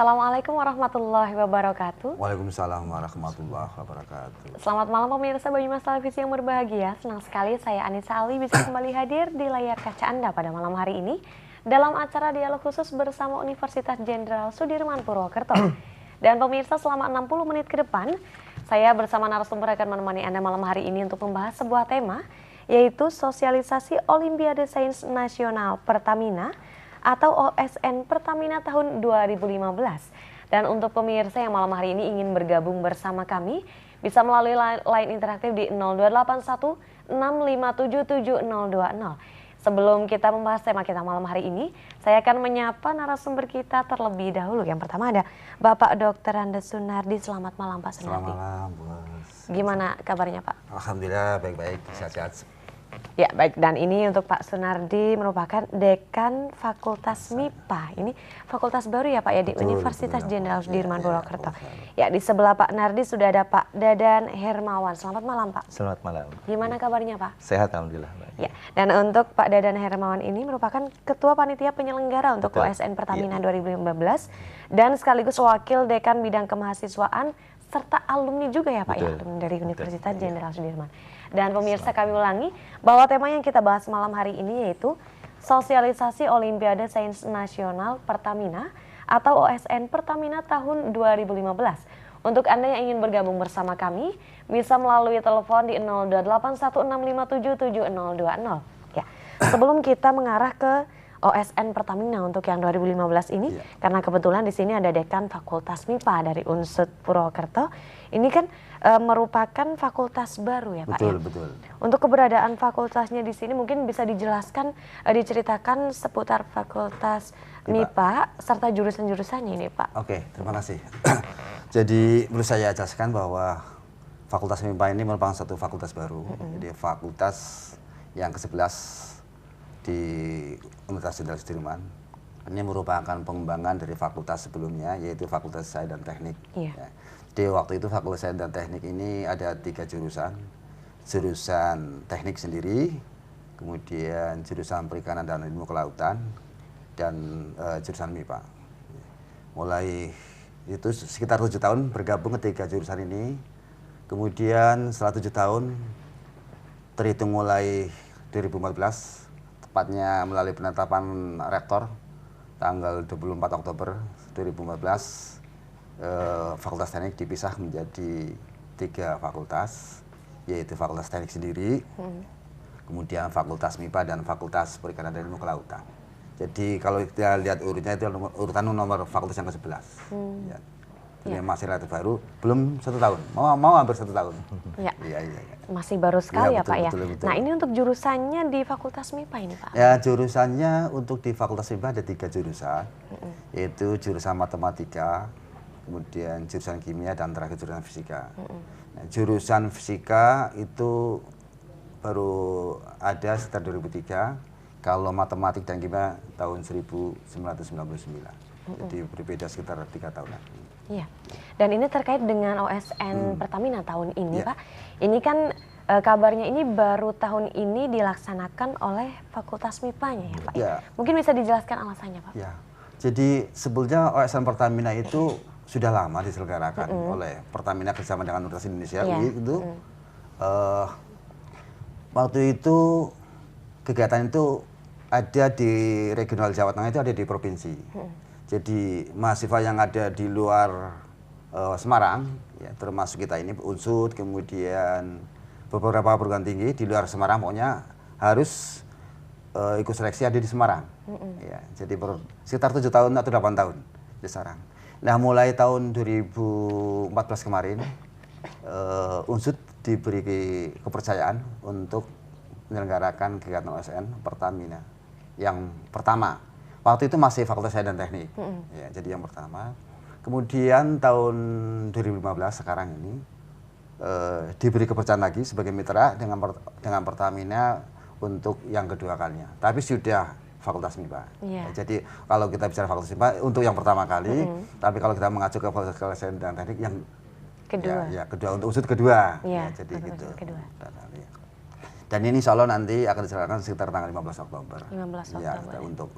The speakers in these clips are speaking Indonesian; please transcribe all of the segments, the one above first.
Assalamualaikum warahmatullahi wabarakatuh. Waalaikumsalam warahmatullahi wabarakatuh. Selamat malam pemirsa Banyumas Televisi yang berbahagia. Senang sekali saya Anissa Ali bisa kembali hadir di layar kaca Anda pada malam hari ini dalam acara dialog khusus bersama Universitas Jenderal Sudirman Purwokerto. Dan pemirsa, selama 60 menit ke depan saya bersama narasumber akan menemani Anda malam hari ini untuk membahas sebuah tema, yaitu sosialisasi Olimpiade Sains Nasional Pertamina atau OSN Pertamina tahun 2015. Dan untuk pemirsa yang malam hari ini ingin bergabung bersama kami, bisa melalui line interaktif di 0281 657 7020. Sebelum kita membahas tema kita malam hari ini, saya akan menyapa narasumber kita terlebih dahulu. Yang pertama ada Bapak Dr. Andes Sunardi. Selamat malam Pak Sunardi. Selamat malam, Bos. Gimana kabarnya Pak? Alhamdulillah baik-baik, sehat-sehat. Ya baik, dan ini untuk Pak Sunardi merupakan Dekan Fakultas MIPA. Ini fakultas baru ya Pak ya di Betul, Universitas betul, Jenderal Sudirman Purwokerto. Ya. Ya, di sebelah Pak Nardi sudah ada Pak Dadan Hermawan. Selamat malam Pak. Selamat malam. Gimana kabarnya Pak? Sehat alhamdulillah. Ya, dan untuk Pak Dadan Hermawan ini merupakan Ketua Panitia Penyelenggara untuk Betul. OSN Pertamina Ya. 2015 dan sekaligus Wakil Dekan Bidang Kemahasiswaan serta alumni juga ya Pak. Betul. Ya, alumni dari Universitas Betul. Jenderal Sudirman. Dan pemirsa, kami ulangi bahwa tema yang kita bahas malam hari ini yaitu sosialisasi Olimpiade Sains Nasional Pertamina atau OSN Pertamina tahun 2015. Untuk Anda yang ingin bergabung bersama kami, bisa melalui telepon di 028165777020. Ya, sebelum kita mengarah ke OSN Pertamina untuk yang 2015 ini, karena kebetulan di sini ada Dekan Fakultas MIPA dari UNSUD Purwokerto. Ini kan merupakan fakultas baru ya Pak Betul, ya? betul. Untuk keberadaan fakultasnya di sini mungkin bisa dijelaskan, diceritakan seputar fakultas MIPA serta jurusan-jurusannya ini Pak. Oke, terima kasih. Jadi perlu saya jelaskan bahwa Fakultas MIPA ini merupakan satu fakultas baru. Jadi fakultas yang ke-11 di Universitas Jenderal Sudirman. Ini merupakan pengembangan dari fakultas sebelumnya, yaitu Fakultas Sains dan Teknik. Iya. Ya. Di waktu itu Fakultas Sains dan Teknik ini ada 3 jurusan. Jurusan teknik sendiri, kemudian jurusan perikanan dan ilmu kelautan, dan jurusan MIPA. Mulai itu sekitar 7 tahun bergabung ke 3 jurusan ini. Kemudian setelah 7 tahun, terhitung mulai 2014, tepatnya melalui penetapan rektor tanggal 24 Oktober 2014, Fakultas Teknik dipisah menjadi 3 fakultas, yaitu Fakultas Teknik sendiri, kemudian Fakultas MIPA dan Fakultas Perikanan dan Ilmu Kelautan. Jadi kalau kita lihat urutnya itu urutan nomor fakultas yang ke-11. Ya. Ini masih relatif baru, belum 1 tahun, mau hampir 1 tahun. Ya. Iya. Masih baru sekali ya betul, Pak ya. betul. Nah, ini untuk jurusannya di Fakultas MIPA ini Pak. Ya, jurusannya untuk di Fakultas MIPA ada 3 jurusan, yaitu jurusan matematika, kemudian jurusan kimia, dan terakhir jurusan fisika. Nah, jurusan fisika itu baru ada sekitar 2003, kalau matematik dan kimia tahun 1999. Jadi berbeda sekitar 3 tahunan. Iya. Dan ini terkait dengan OSN Pertamina tahun ini Pak. Ini kan kabarnya ini baru tahun ini dilaksanakan oleh Fakultas MIPA-nya ya Pak. Ya. Mungkin bisa dijelaskan alasannya Pak. Ya. Jadi sebetulnya OSN Pertamina itu sudah lama diselenggarakan oleh Pertamina bersama dengan Universitas Indonesia. Itu waktu itu kegiatan itu ada di regional Jawa Tengah, itu ada di provinsi. Jadi mahasiswa yang ada di luar Semarang, ya, termasuk kita ini UNSUD, kemudian beberapa perguruan tinggi di luar Semarang, pokoknya harus ikut seleksi ada di Semarang. Ya, jadi sekitar 7 tahun atau 8 tahun di Semarang. Nah, mulai tahun 2014 kemarin, UNSUD diberi kepercayaan untuk menyelenggarakan kegiatan OSN Pertamina yang pertama. Waktu itu masih Fakultas Sains dan Teknik, ya, jadi yang pertama. Kemudian tahun 2015 sekarang ini diberi kepercayaan lagi sebagai mitra dengan Pertamina untuk yang kedua kalinya. Tapi sudah Fakultas MIPA. Ya, jadi kalau kita bicara Fakultas MIPA untuk yang pertama kali, tapi kalau kita mengacu ke Fakultas Sains dan Teknik yang kedua. Ya, kedua untuk UNSUD kedua. Ya, jadi gitu. Kedua. Dan ini insya Allah nanti akan diselenggarakan sekitar tanggal 15 Oktober. 15 Ya, Oktober. untuk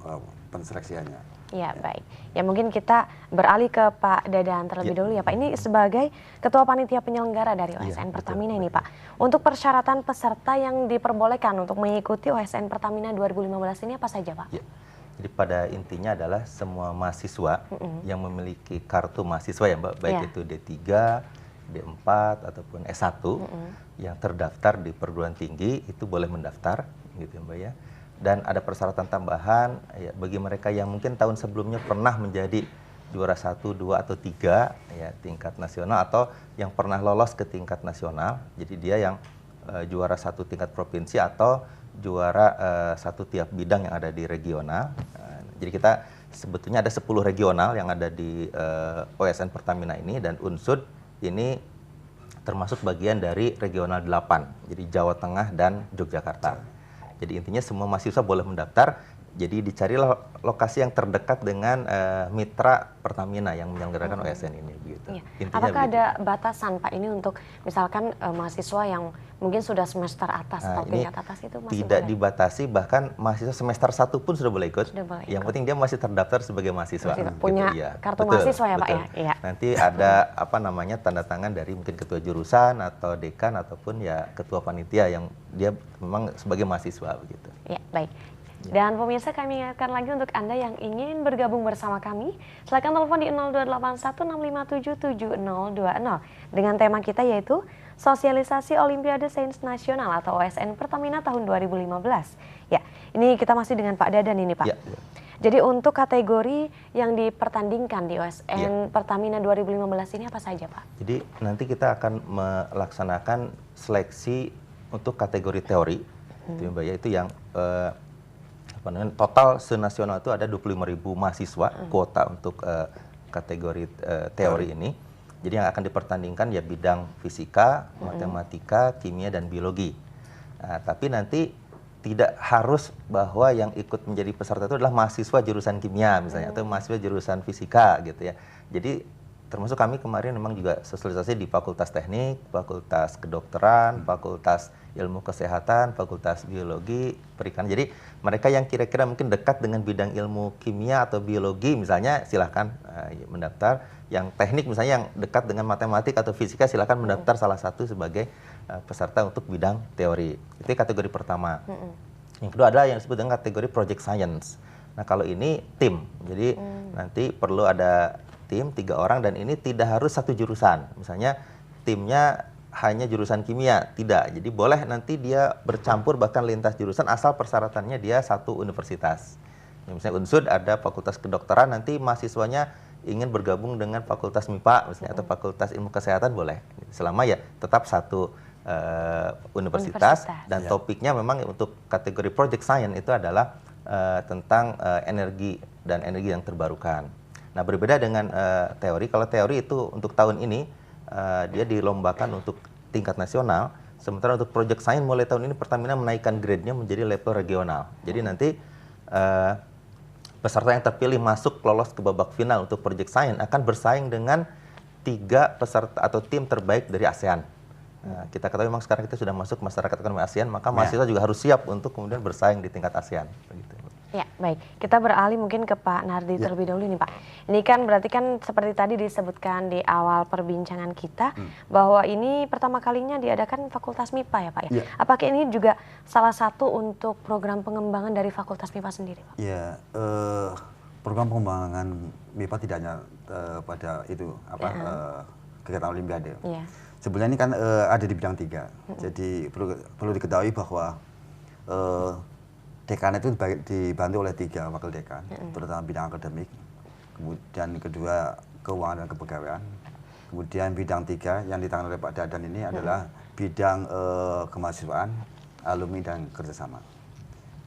penseleksiannya. Ya, baik. Ya mungkin kita beralih ke Pak Dadan terlebih dahulu ya Pak. Ini sebagai Ketua Panitia Penyelenggara dari OSN Pertamina ini Pak. Untuk persyaratan peserta yang diperbolehkan untuk mengikuti OSN Pertamina 2015 ini apa saja Pak? Ya. Jadi pada intinya adalah semua mahasiswa yang memiliki kartu mahasiswa ya Mbak, baik itu D3, D4 ataupun S1 yang terdaftar di perguruan tinggi itu boleh mendaftar gitu ya Mbak ya. Dan ada persyaratan tambahan ya, bagi mereka yang mungkin tahun sebelumnya pernah menjadi juara 1, 2 atau 3 ya tingkat nasional atau yang pernah lolos ke tingkat nasional. Jadi dia yang juara 1 tingkat provinsi atau juara 1 tiap bidang yang ada di regional. Jadi kita sebetulnya ada 10 regional yang ada di OSN Pertamina ini, dan Unsud ini termasuk bagian dari regional 8, jadi Jawa Tengah dan Yogyakarta. Jadi intinya semua mahasiswa boleh mendaftar, jadi dicarilah lokasi yang terdekat dengan mitra Pertamina yang menyelenggarakan OSN ini. Begitu. Iya. Intinya Apakah begitu. ada batasan Pak ini untuk misalkan mahasiswa yang mungkin sudah semester atas atau Ini tingkat atas itu masih tidak boleh? dibatasi, bahkan mahasiswa semester 1 pun sudah boleh ikut. Sudah boleh Yang ikut. penting dia masih terdaftar sebagai mahasiswa. Punya iya. kartu Betul, mahasiswa ya Pak betul. ya? Iya. Nanti ada tanda tangan dari mungkin ketua jurusan atau dekan ataupun ya ketua panitia yang dia memang sebagai mahasiswa begitu. Ya, baik. Dan pemirsa, kami ingatkan lagi untuk Anda yang ingin bergabung bersama kami, silakan telepon di 028165777020 dengan tema kita yaitu Sosialisasi Olimpiade Sains Nasional atau OSN Pertamina tahun 2015. Ya, ini kita masih dengan Pak Dadan ini Pak. Ya, ya. Jadi untuk kategori yang dipertandingkan di OSN Pertamina 2015 ini apa saja Pak? Jadi nanti kita akan melaksanakan seleksi untuk kategori teori, itu Mbak ya, itu yang total senasional itu ada 25.000 mahasiswa kuota untuk kategori teori ini. Jadi yang akan dipertandingkan ya bidang fisika, matematika, kimia, dan biologi. Nah, tapi nanti tidak harus bahwa yang ikut menjadi peserta itu adalah mahasiswa jurusan kimia misalnya atau mahasiswa jurusan fisika gitu ya. Jadi termasuk kami kemarin memang juga sosialisasi di Fakultas Teknik, Fakultas Kedokteran, Fakultas Ilmu Kesehatan, Fakultas Biologi, Perikanan. Jadi mereka yang kira-kira mungkin dekat dengan bidang ilmu kimia atau biologi misalnya silahkan mendaftar. Yang teknik misalnya yang dekat dengan matematik atau fisika silahkan mendaftar salah satu sebagai peserta untuk bidang teori. Itu kategori pertama. Yang kedua adalah yang disebut dengan kategori Project Science. Nah kalau ini tim, jadi nanti perlu ada tim 3 orang dan ini tidak harus satu jurusan. Misalnya timnya hanya jurusan kimia, tidak. Jadi boleh nanti dia bercampur bahkan lintas jurusan asal persyaratannya dia satu universitas. Ya, misalnya Unsud ada Fakultas Kedokteran, nanti mahasiswanya ingin bergabung dengan Fakultas MIPA misalnya atau Fakultas Ilmu Kesehatan boleh. Selama ya tetap satu universitas dan topiknya memang untuk kategori Project Science itu adalah tentang energi dan energi yang terbarukan. Nah berbeda dengan teori, kalau teori itu untuk tahun ini dia dilombakan untuk tingkat nasional, sementara untuk Project Science mulai tahun ini Pertamina menaikkan grade-nya menjadi level regional. Jadi nanti peserta yang terpilih masuk lolos ke babak final untuk Project Science akan bersaing dengan 3 peserta atau tim terbaik dari ASEAN. Nah, kita ketahui memang sekarang kita sudah masuk masyarakat ekonomi ASEAN, maka mahasiswa juga harus siap untuk kemudian bersaing di tingkat ASEAN. Begitu. Ya, baik. Kita beralih mungkin ke Pak Nardi terlebih dahulu nih Pak. Ini kan berarti kan seperti tadi disebutkan di awal perbincangan kita bahwa ini pertama kalinya diadakan Fakultas MIPA ya Pak ya. Apakah ini juga salah satu untuk program pengembangan dari Fakultas MIPA sendiri Pak? Ya, program pengembangan MIPA tidak hanya pada itu kegiatan Olimpiade. Sebenarnya ini kan ada di bidang 3. Jadi perlu diketahui bahwa dekan itu dibantu oleh 3 wakil dekan, terutama bidang akademik, kemudian kedua keuangan dan kepegawaian, kemudian bidang 3 yang ditangani oleh Pak Dadan ini adalah bidang kemahasiswaan, alumni dan kerjasama.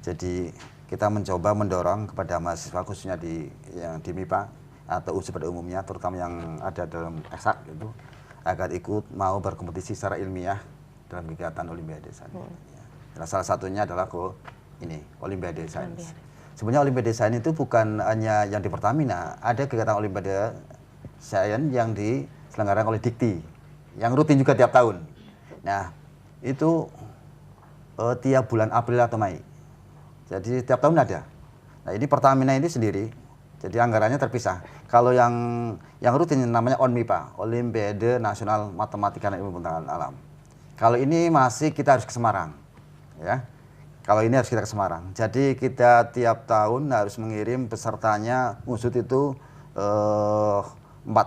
Jadi kita mencoba mendorong kepada mahasiswa khususnya di MIPA atau UNSUD pada umumnya, terutama yang ada dalam eksak itu, agar ikut mau berkompetisi secara ilmiah dalam kegiatan Olimpiade Sains. Nah, salah satunya adalah Olimpiade Sains. Sebenarnya Olimpiade Sains itu bukan hanya yang di Pertamina, ada kegiatan Olimpiade Sains yang diselenggarakan oleh Dikti, yang rutin juga tiap tahun. Nah, itu tiap bulan April atau Mei. Jadi tiap tahun ada. Nah ini Pertamina ini sendiri, jadi anggarannya terpisah. Kalau yang rutin namanya ONMIPA, Olimpiade Nasional Matematika dan Ilmu Pengetahuan Alam. Kalau ini masih kita harus ke Semarang, ya. Kalau ini harus kita ke Semarang. Jadi kita tiap tahun harus mengirim pesertanya UNSUD itu 4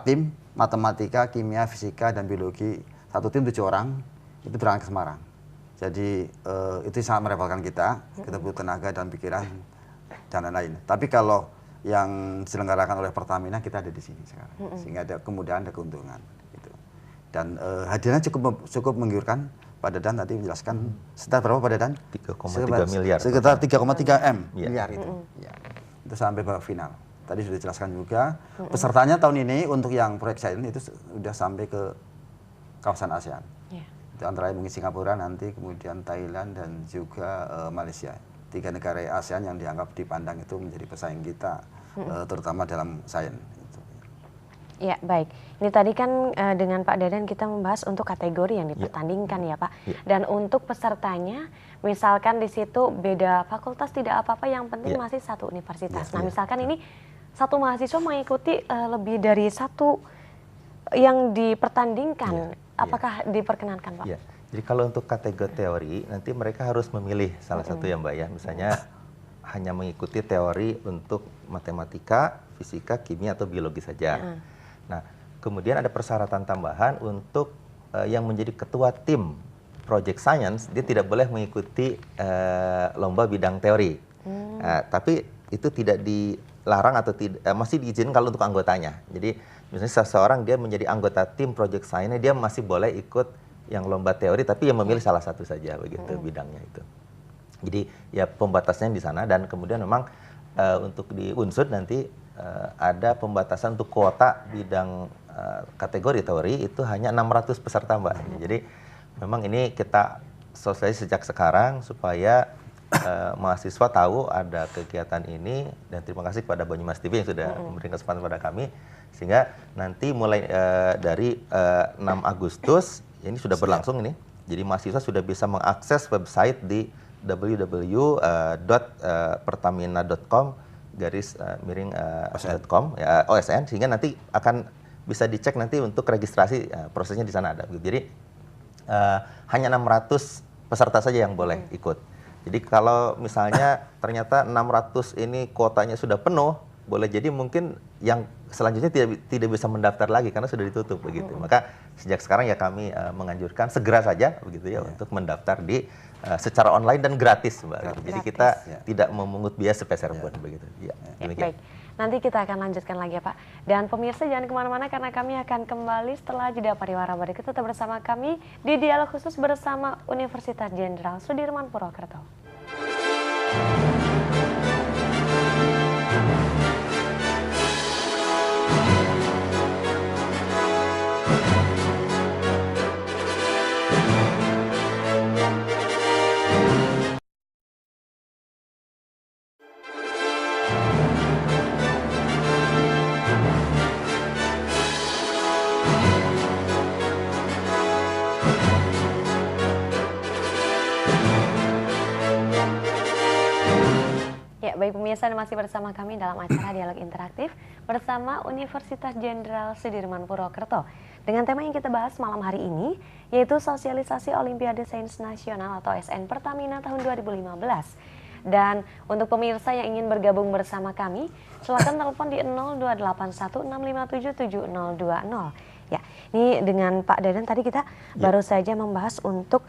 tim, matematika, kimia, fisika, dan biologi. 1 tim 7 orang, itu berangkat ke Semarang. Jadi itu sangat merepotkan kita butuh tenaga dan pikiran dan lain-lain. Tapi kalau yang diselenggarakan oleh Pertamina, kita ada di sini sekarang. Sehingga ada kemudahan, ada keuntungan. Gitu. Dan hadiahnya cukup menggiurkan. Pak Dadan tadi menjelaskan sekitar berapa Pak Dadan? 3,3 miliar. Sekitar 3,3 miliar itu. Ya. Itu sampai babak final. Tadi sudah dijelaskan juga. Pesertanya tahun ini untuk yang proyek Sains itu sudah sampai ke kawasan ASEAN. Itu antara mungkin Singapura nanti, kemudian Thailand dan juga Malaysia. 3 negara ASEAN yang dianggap dipandang itu menjadi pesaing kita, terutama dalam sains. Ya, baik. Ini tadi kan dengan Pak Dadan kita membahas untuk kategori yang dipertandingkan ya Pak. Dan untuk pesertanya, misalkan di situ beda fakultas tidak apa-apa, yang penting masih satu universitas. Nah, misalkan ini satu mahasiswa mengikuti lebih dari satu yang dipertandingkan, apakah diperkenankan Pak? Ya. Jadi kalau untuk kategori teori, nanti mereka harus memilih salah satu ya Mbak ya. Misalnya hanya mengikuti teori untuk matematika, fisika, kimia, atau biologi saja. Nah, kemudian ada persyaratan tambahan untuk yang menjadi ketua tim Project Science, dia tidak boleh mengikuti lomba bidang teori. Tapi itu tidak dilarang atau masih diizinkan kalau untuk anggotanya. Jadi misalnya seseorang dia menjadi anggota tim Project Science, dia masih boleh ikut yang lomba teori, tapi yang memilih salah satu saja begitu bidangnya itu. Jadi ya pembatasnya di sana, dan kemudian memang untuk di UNSUD nanti ada pembatasan untuk kuota bidang kategori teori itu hanya 600 peserta Mbak. Jadi memang ini kita sosialisasi sejak sekarang supaya mahasiswa tahu ada kegiatan ini, dan terima kasih kepada Banyumas TV yang sudah memberikan kesempatan kepada kami, sehingga nanti mulai dari 6 Agustus ini sudah berlangsung ini. Jadi mahasiswa sudah bisa mengakses website di www.pertamina.com/OSN, ya, OSN, sehingga nanti akan bisa dicek nanti untuk registrasi, prosesnya di sana ada. Jadi hanya 600 peserta saja yang boleh ikut. Jadi kalau misalnya ternyata 600 ini kuotanya sudah penuh, boleh jadi mungkin yang selanjutnya tidak bisa mendaftar lagi karena sudah ditutup begitu. Maka sejak sekarang ya kami menganjurkan segera saja begitu ya untuk mendaftar di secara online dan gratis Mbak. Gratis. Jadi kita tidak memungut biaya sepeser pun begitu. Ya, baik. Nanti kita akan lanjutkan lagi ya Pak. Dan pemirsa jangan kemana-mana karena kami akan kembali setelah jeda pariwara berikut. Tetap bersama kami di Dialog Khusus bersama Universitas Jenderal Sudirman Purwokerto. Baik pemirsa, masih bersama kami dalam acara Dialog Interaktif bersama Universitas Jenderal Sudirman Purwokerto. Dengan tema yang kita bahas malam hari ini, yaitu sosialisasi Olimpiade Sains Nasional atau SN Pertamina tahun 2015. Dan untuk pemirsa yang ingin bergabung bersama kami, silakan telepon di 02816577020. Ya, ini dengan Pak Dadan tadi kita baru saja membahas untuk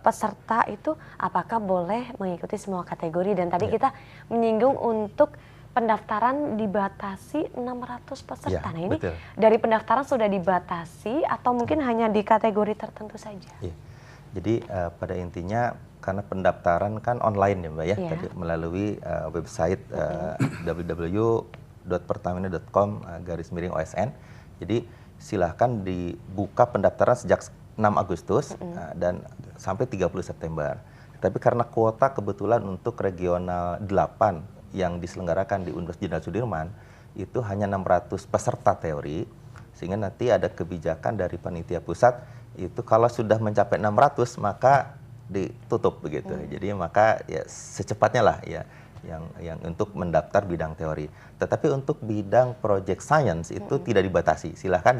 peserta itu apakah boleh mengikuti semua kategori, dan tadi kita menyinggung untuk pendaftaran dibatasi 600 peserta. Nah ini dari pendaftaran sudah dibatasi atau mungkin hanya di kategori tertentu saja? Jadi pada intinya karena pendaftaran kan online ya Mbak ya, tadi melalui website www.pertamina.com/OSN. Jadi silahkan dibuka pendaftaran sejak 6 Agustus dan sampai 30 September. Tapi karena kuota kebetulan untuk regional 8 yang diselenggarakan di Universitas Jenderal Sudirman itu hanya 600 peserta teori, sehingga nanti ada kebijakan dari panitia pusat itu kalau sudah mencapai 600 maka ditutup begitu. Jadi maka ya secepatnya lah ya yang untuk mendaftar bidang teori. Tetapi untuk bidang project science itu tidak dibatasi. Silahkan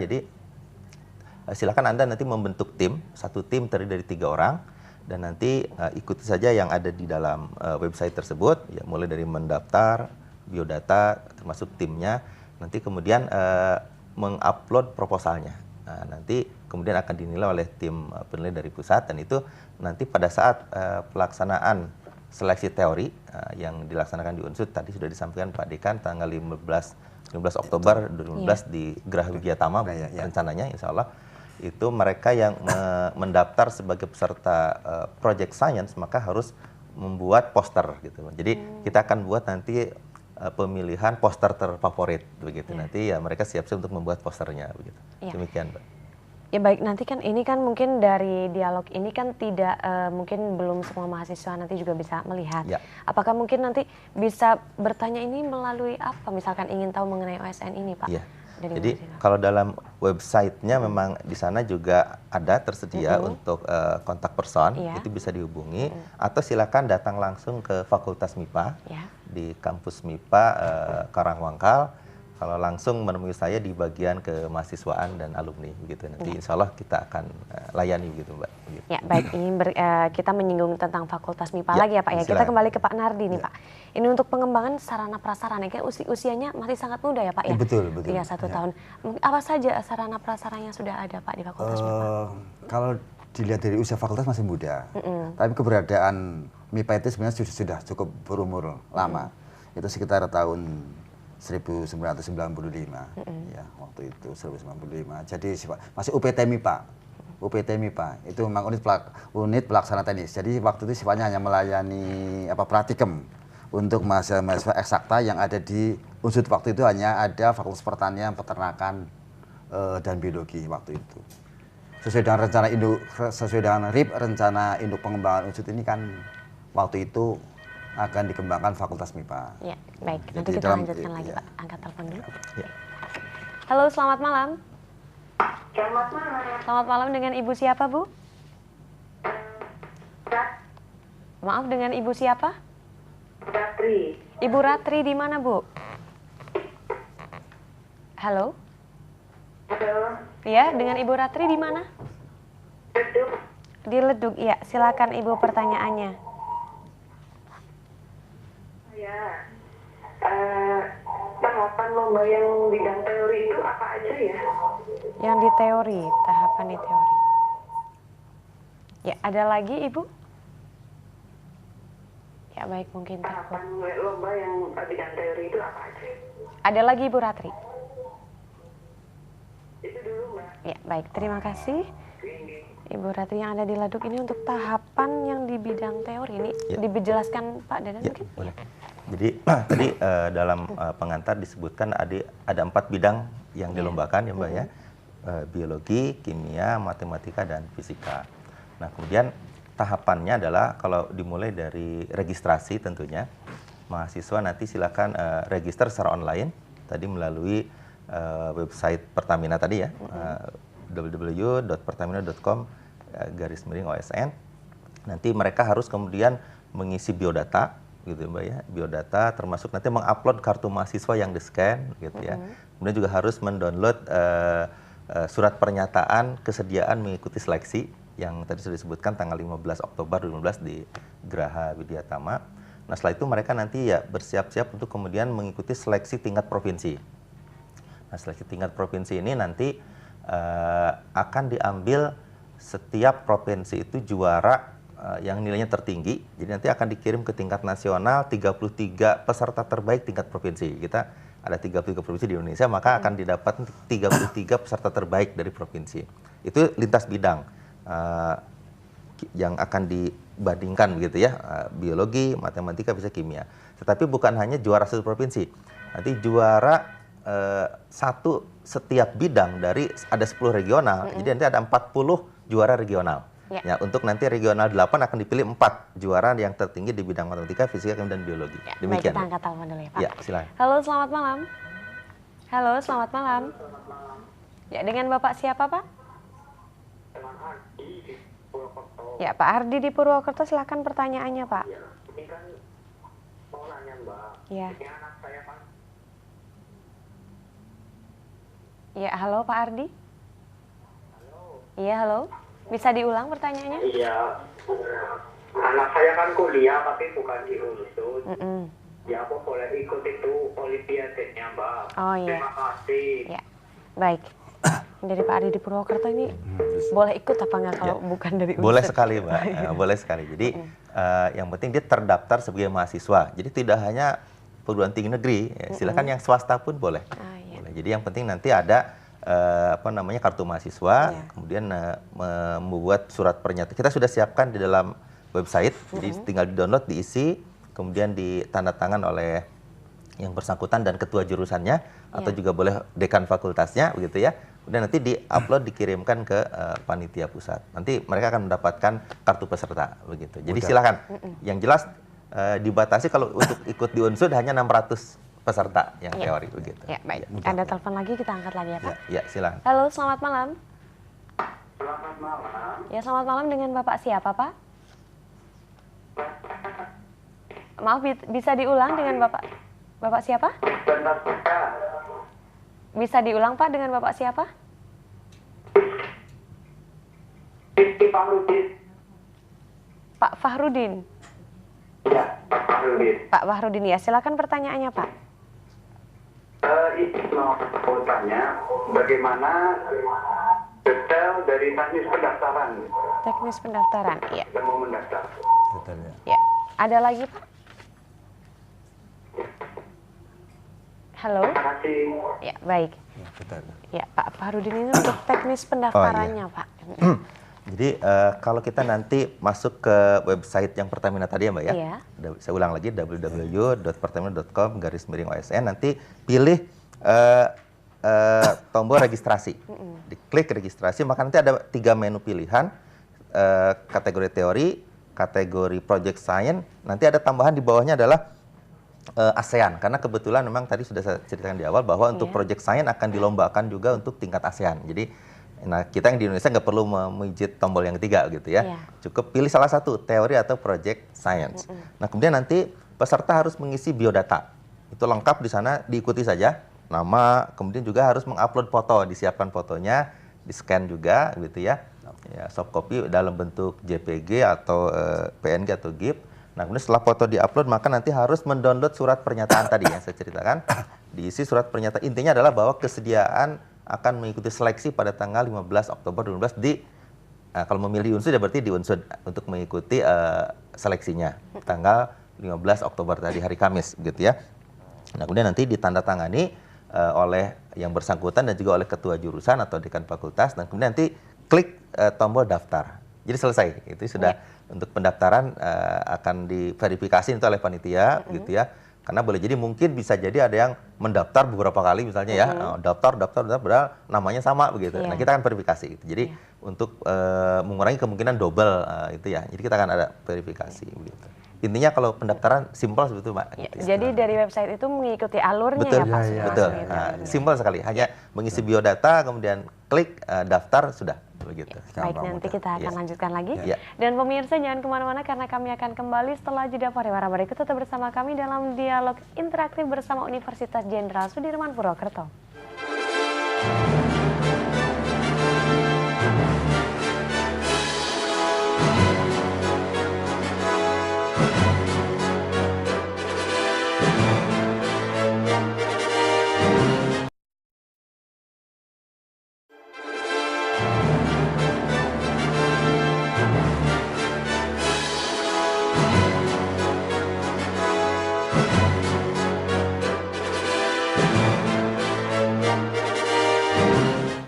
Anda nanti membentuk tim, satu tim terdiri dari 3 orang, dan nanti ikuti saja yang ada di dalam website tersebut, ya mulai dari mendaftar, biodata, termasuk timnya, nanti kemudian mengupload proposalnya. Nah, nanti kemudian akan dinilai oleh tim penilai dari pusat, dan itu nanti pada saat pelaksanaan seleksi teori yang dilaksanakan di Unsud, tadi sudah disampaikan Pak Dekan tanggal 15 Oktober 2015 di Geraha Widyatama rencananya, insya Allah itu mereka yang mendaftar sebagai peserta project science maka harus membuat poster gitu. Jadi kita akan buat nanti pemilihan poster terfavorit begitu. Nanti ya mereka siap-siap untuk membuat posternya begitu. Demikian, Pak. Ya baik, nanti kan ini kan mungkin dari dialog ini kan tidak mungkin belum semua mahasiswa nanti juga bisa melihat. Apakah mungkin nanti bisa bertanya ini melalui apa? Misalkan ingin tahu mengenai OSN ini, Pak? Jadi kalau dalam websitenya memang di sana juga ada tersedia untuk kontak person, itu bisa dihubungi, atau silakan datang langsung ke Fakultas MIPA di kampus MIPA Karangwangkal. Kalau langsung menemui saya di bagian kemahasiswaan dan alumni begitu, nanti insya Allah kita akan layani gitu, Mbak. Gitu. Ya baik, ini kita menyinggung tentang Fakultas MIPA lagi ya Pak ya. Kita kembali ke Pak Nardi nih Pak. Ini untuk pengembangan sarana prasarana, kan usianya masih sangat muda ya Pak ya? Betul. Iya, 1 tahun. Apa saja sarana prasarana yang sudah ada Pak di Fakultas MIPA? Kalau dilihat dari usia fakultas masih muda, tapi keberadaan MIPA itu sebenarnya sudah cukup berumur lama. Itu sekitar tahun 1995 ya, waktu itu 1995. Jadi masih UPT MIPA itu memang unit pelaksana teknis. Jadi waktu itu sifatnya hanya melayani praktikum untuk mahasiswa eksakta yang ada di Unsud. Waktu itu hanya ada Fakultas Pertanian, Peternakan dan Biologi waktu itu. Sesuai dengan RIP, rencana induk pengembangan Unsud ini kan waktu itu akan dikembangkan Fakultas MIPA. Ya, baik. Nanti kita lanjutkan lagi, Pak. Angkat telepon dulu. Halo, selamat malam. Selamat malam. Selamat malam, dengan Ibu siapa, Bu? Maaf, dengan Ibu siapa? Ratri. Ibu Ratri di mana, Bu? Halo? Halo. Ya, dengan Ibu Ratri di mana? Ledug. Di Ledug, ya. Silakan Ibu pertanyaannya. Ya, tahapan lomba yang bidang teori itu apa aja ya? Yang di teori, tahapan di teori. Ya, ada lagi Ibu? Ya baik, mungkin tahapan lomba yang bidang teori itu apa aja? Ada lagi Ibu Ratri? Itu dulu, Mbak. Ya baik, terima kasih Ibu Ratri yang ada di Ledug. Ini untuk tahapan yang di bidang teori ini dijelaskan Pak Dadan mungkin? Boleh. Jadi tadi dalam pengantar disebutkan ada 4 bidang yang dilombakan ya Mbak ya, biologi, kimia, matematika, dan fisika. Nah kemudian tahapannya adalah kalau dimulai dari registrasi tentunya, mahasiswa nanti silakan register secara online, tadi melalui website Pertamina tadi ya, www.pertamina.com/OSN. Nanti mereka harus kemudian mengisi biodata gitu Mbak ya, biodata termasuk nanti mengupload kartu mahasiswa yang di-scan gitu ya. Kemudian juga harus mendownload surat pernyataan kesediaan mengikuti seleksi yang tadi sudah disebutkan tanggal 15 Oktober 2015 di Geraha Widyatama. Nah setelah itu mereka nanti ya bersiap-siap untuk kemudian mengikuti seleksi tingkat provinsi. Nah seleksi tingkat provinsi ini nanti akan diambil setiap provinsi itu juara yang nilainya tertinggi, jadi nanti akan dikirim ke tingkat nasional 33 peserta terbaik tingkat provinsi. Kita ada 33 provinsi di Indonesia, maka akan didapat 33 peserta terbaik dari provinsi. Itu lintas bidang yang akan dibandingkan begitu ya, biologi, matematika, fisika, kimia. Tetapi bukan hanya juara satu provinsi, nanti juara satu setiap bidang dari ada 10 regional, jadi nanti ada 40 juara regional. Ya, untuk nanti regional 8 akan dipilih 4 juara yang tertinggi di bidang matematika, fisika, dan biologi. Ya, demikian. Baik, kita angkat telepon dulu ya Pak. Ya, silakan. Halo, selamat malam. Halo, selamat malam. Ya, dengan Bapak siapa Pak? Purwokerto. Ya, Pak Ardi di Purwokerto, silakan pertanyaannya, Pak. Ya, ini kan mau nanya Mbak. Ya. Ini anak saya kan. Ya, halo Pak Ardi. Halo. Iya, halo. Bisa diulang pertanyaannya? Iya. Anak saya kan kuliah tapi bukan di Unsud. Ya, aku boleh ikut itu olimpiadenya, Mbak. Oh iya. Terima kasih. Ya, baik. Dari Pak Ardi di Purwokerto ini boleh ikut apa nggak kalau bukan dari Boleh Unsud? sekali, Mbak. Boleh sekali. Jadi yang penting dia terdaftar sebagai mahasiswa. Jadi tidak hanya perguruan tinggi negeri, ya, silakan yang swasta pun boleh. Iya. Boleh. Jadi yang penting nanti ada kartu mahasiswa, kemudian membuat surat pernyataan. Kita sudah siapkan di dalam website, jadi tinggal di-download, diisi, kemudian ditandatangan oleh yang bersangkutan dan ketua jurusannya, atau juga boleh dekan fakultasnya, begitu ya. Kemudian nanti di-upload, dikirimkan ke panitia pusat. Nanti mereka akan mendapatkan kartu peserta, begitu. Jadi silakan. Yang jelas dibatasi kalau untuk ikut di Unsud hanya 600 peserta yang teori, begitu. Ya, baik. Ada telepon lagi, kita angkat lagi ya, Pak. Ya, silakan. Halo, selamat malam. Selamat malam. Ya, selamat malam, dengan Bapak siapa, Pak? Maaf, bisa diulang dengan Bapak siapa? Benar, Pak. Bisa diulang, Pak, dengan Bapak siapa? Siti Fahrudin. Pak Fahrudin. Ya, Pak Fahrudin. Pak Fahrudin, ya, silakan pertanyaannya, Pak. Ini mau tanya bagaimana detail dari teknis pendaftaran. Teknis pendaftaran, iya. Kita mau mendaftar. Betul ya. Ya. Ada lagi, Pak? Halo? Terima kasih. Ya, baik. Ya, betul. Ya, Pak Fahrudin ini untuk teknis pendaftarannya, Pak. Jadi kalau kita nanti masuk ke website yang Pertamina tadi ya, Mbak ya. Iya. Saya ulang lagi, www.pertamina.com/OSN. Nanti pilih tombol registrasi. Diklik registrasi, maka nanti ada 3 menu pilihan, kategori teori, kategori project science. Nanti ada tambahan di bawahnya adalah ASEAN, karena kebetulan memang tadi sudah saya ceritakan di awal bahwa untuk project science akan dilombakan juga untuk tingkat ASEAN. Jadi kita yang di Indonesia nggak perlu memijit tombol yang ketiga gitu ya. Cukup pilih salah satu, teori atau project science. Nah, kemudian nanti peserta harus mengisi biodata. Itu lengkap di sana, diikuti saja. Nama, kemudian juga harus mengupload foto, disiapkan fotonya, di-scan juga gitu ya. Ya, soft copy dalam bentuk JPG atau PNG atau GIF. Nah, kemudian setelah foto di-upload, maka nanti harus mendownload surat pernyataan tadi yang saya ceritakan. Diisi surat pernyataan, intinya adalah bahwa kesediaan akan mengikuti seleksi pada tanggal 15 Oktober 2012 kalau memilih Unsud ya berarti di Unsud untuk mengikuti seleksinya. Tanggal 15 Oktober tadi, hari Kamis gitu ya. Nah, kemudian nanti ditandatangani oleh yang bersangkutan dan juga oleh ketua jurusan atau dekan fakultas, dan kemudian nanti klik tombol daftar. Jadi selesai. Itu sudah untuk pendaftaran akan diverifikasi itu oleh panitia gitu ya. Karena boleh jadi mungkin bisa jadi ada yang mendaftar beberapa kali misalnya ya, daftar padahal namanya sama begitu. Nah, kita akan verifikasi gitu. Jadi untuk mengurangi kemungkinan double itu ya. Jadi kita akan ada verifikasi begitu. Intinya kalau pendaftaran simpel seperti itu, Mbak. Ya, jadi dari website itu mengikuti alurnya betul, ya, Pak? Betul. Simpel sekali. Hanya mengisi biodata, kemudian klik daftar, sudah. Begitu. Baik, nanti kita akan lanjutkan lagi. Ya. Dan pemirsa jangan kemana-mana karena kami akan kembali setelah jeda pariwara berikut. Tetap bersama kami dalam dialog interaktif bersama Universitas Jenderal Sudirman Purwokerto.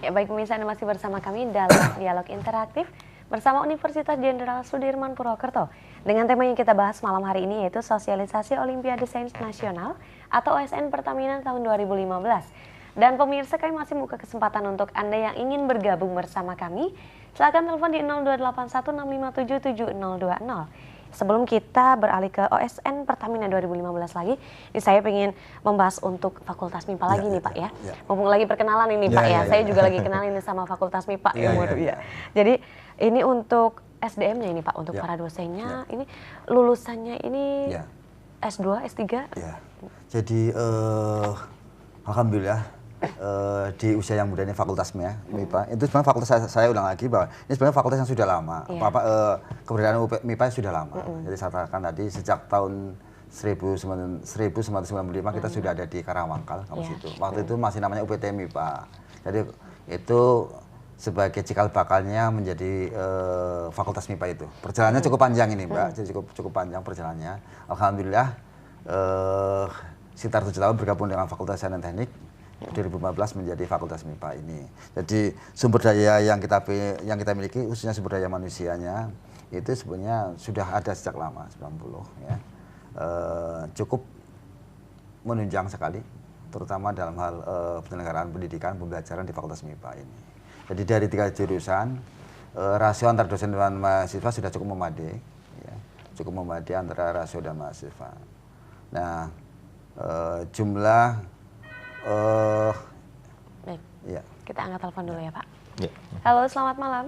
Ya, baik pemirsa, Anda masih bersama kami dalam dialog interaktif bersama Universitas Jenderal Sudirman Purwokerto. Dengan tema yang kita bahas malam hari ini yaitu Sosialisasi Olimpiade Sains Nasional atau OSN Pertamina tahun 2015. Dan pemirsa, kami masih membuka kesempatan untuk Anda yang ingin bergabung bersama kami. Silakan telepon di 028165777020. Sebelum kita beralih ke OSN Pertamina 2015 lagi, ini saya ingin membahas untuk Fakultas MIPA lagi nih Pak ya. Mumpung lagi perkenalan ini Pak ya, saya juga lagi kenal ini sama Fakultas MIPA. Jadi ini untuk SDM-nya ini Pak, untuk Ya. para dosennya, Ya. ini lulusannya ini Ya. S2, S3? Ya. Jadi alhamdulillah di usia yang muda ini Fakultas MIPA itu sebenarnya fakultas saya ulang lagi bahwa ini sebenarnya fakultas yang sudah lama. Iya. Keberadaan MIPA sudah lama. Jadi saya katakan tadi sejak tahun 1995 kita sudah ada di Karawangkal kampus Iya. itu. Waktu itu masih namanya UPT MIPA. Jadi itu sebagai cikal bakalnya menjadi Fakultas MIPA itu. Perjalanannya cukup panjang ini, Mbak. Jadi cukup panjang perjalanannya. Alhamdulillah sekitar 7 tahun bergabung dengan Fakultas Sains dan Teknik. 2015 menjadi Fakultas MIPA ini. Jadi sumber daya yang kita miliki, khususnya sumber daya manusianya, itu sebenarnya sudah ada sejak lama, 90 ya. Cukup menunjang sekali, terutama dalam hal penyelenggaraan pendidikan pembelajaran di Fakultas MIPA ini. Jadi dari 3 jurusan, rasio antar dosen dan mahasiswa sudah cukup memadai, ya. Cukup memadai antara rasio dan mahasiswa. Nah, jumlah Baik, ya. kita angkat telepon dulu ya Pak. Ya. Halo, selamat malam.